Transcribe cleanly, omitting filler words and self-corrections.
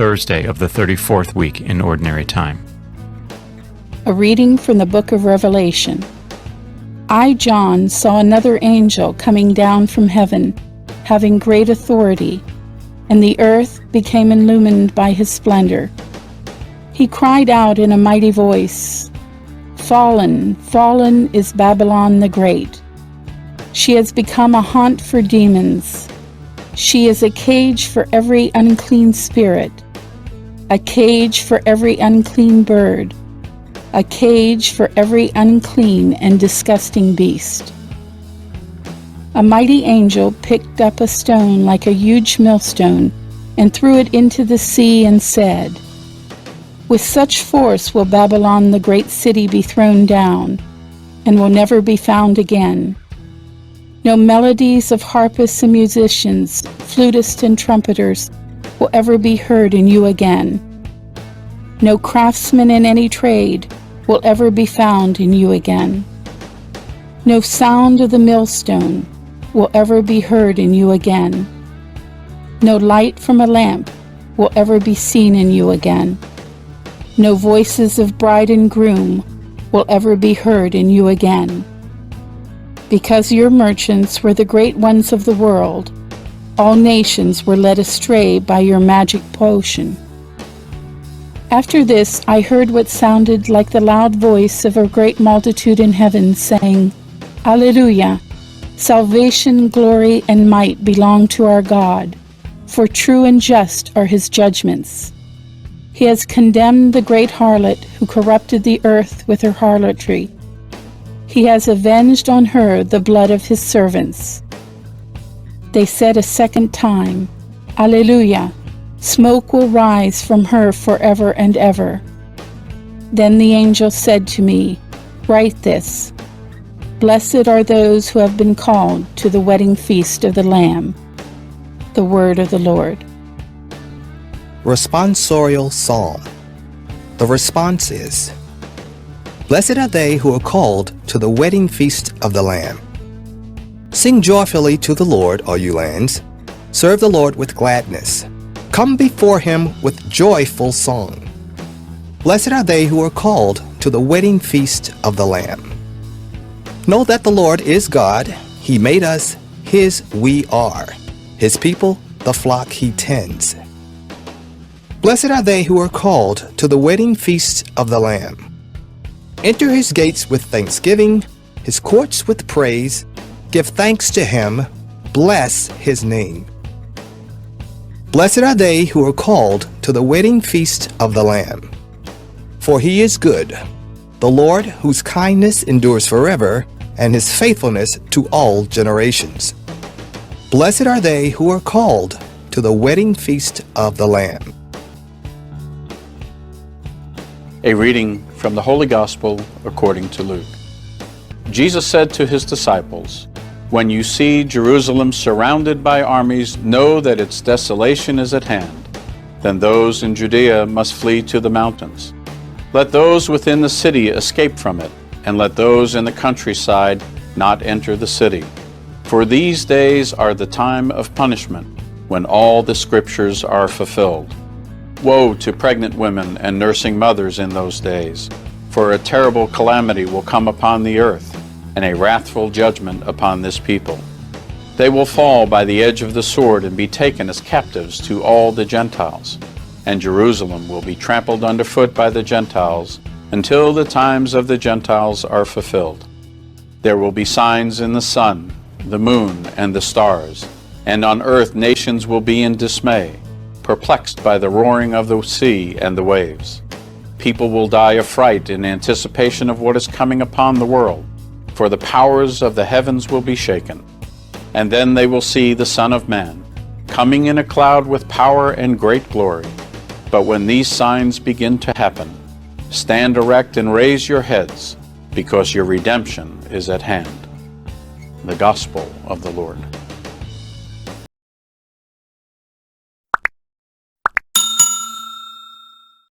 Thursday of the 34th week in Ordinary Time. A reading from the book of Revelation. I, John, saw another angel coming down from heaven, having great authority, and the earth became illumined by his splendor. He cried out in a mighty voice, "Fallen, fallen is Babylon the Great. She has become a haunt for demons. She is a cage for every unclean spirit, a cage for every unclean bird, a cage for every unclean and disgusting beast." A mighty angel picked up a stone like a huge millstone and threw it into the sea and said, "With such force will Babylon the great city be thrown down, and will never be found again. No melodies of harpists and musicians, flutists and trumpeters will ever be heard in you again. No craftsman in any trade will ever be found in you again. No sound of the millstone will ever be heard in you again. No light from a lamp will ever be seen in you again. No voices of bride and groom will ever be heard in you again. Because your merchants were the great ones of the world, all nations were led astray by your magic potion." After this, I heard what sounded like the loud voice of a great multitude in heaven, saying, "Alleluia! Salvation, glory, and might belong to our God, for true and just are his judgments. He has condemned the great harlot who corrupted the earth with her harlotry. He has avenged on her the blood of his servants." They said a second time, "Alleluia! Smoke will rise from her forever and ever." Then the angel said to me, "Write this: Blessed are those who have been called to the wedding feast of the Lamb." The word of the Lord. Responsorial Psalm. The response is, "Blessed are they who are called to the wedding feast of the Lamb." Sing joyfully to the Lord, all you lands. Serve the Lord with gladness. Come before him with joyful song. Blessed are they who are called to the wedding feast of the Lamb. Know that the Lord is God. He made us, his we are. His people, the flock he tends. Blessed are they who are called to the wedding feast of the Lamb. Enter his gates with thanksgiving, his courts with praise. Give thanks to him, bless his name. Blessed are they who are called to the wedding feast of the Lamb. For he is good, the Lord whose kindness endures forever, and his faithfulness to all generations. Blessed are they who are called to the wedding feast of the Lamb. A reading from the Holy Gospel according to Luke. Jesus said to his disciples, "When you see Jerusalem surrounded by armies, know that its desolation is at hand. Then those in Judea must flee to the mountains. Let those within the city escape from it, and let those in the countryside not enter the city. For these days are the time of punishment, when all the scriptures are fulfilled. Woe to pregnant women and nursing mothers in those days, for a terrible calamity will come upon the earth, and a wrathful judgment upon this people. They will fall by the edge of the sword and be taken as captives to all the Gentiles, and Jerusalem will be trampled underfoot by the Gentiles until the times of the Gentiles are fulfilled. There will be signs in the sun, the moon, and the stars, and on earth nations will be in dismay, perplexed by the roaring of the sea and the waves. People will die of fright in anticipation of what is coming upon the world, for the powers of the heavens will be shaken. And then they will see the Son of Man coming in a cloud with power and great glory. But when these signs begin to happen, stand erect and raise your heads, because your redemption is at hand." The Gospel of the Lord.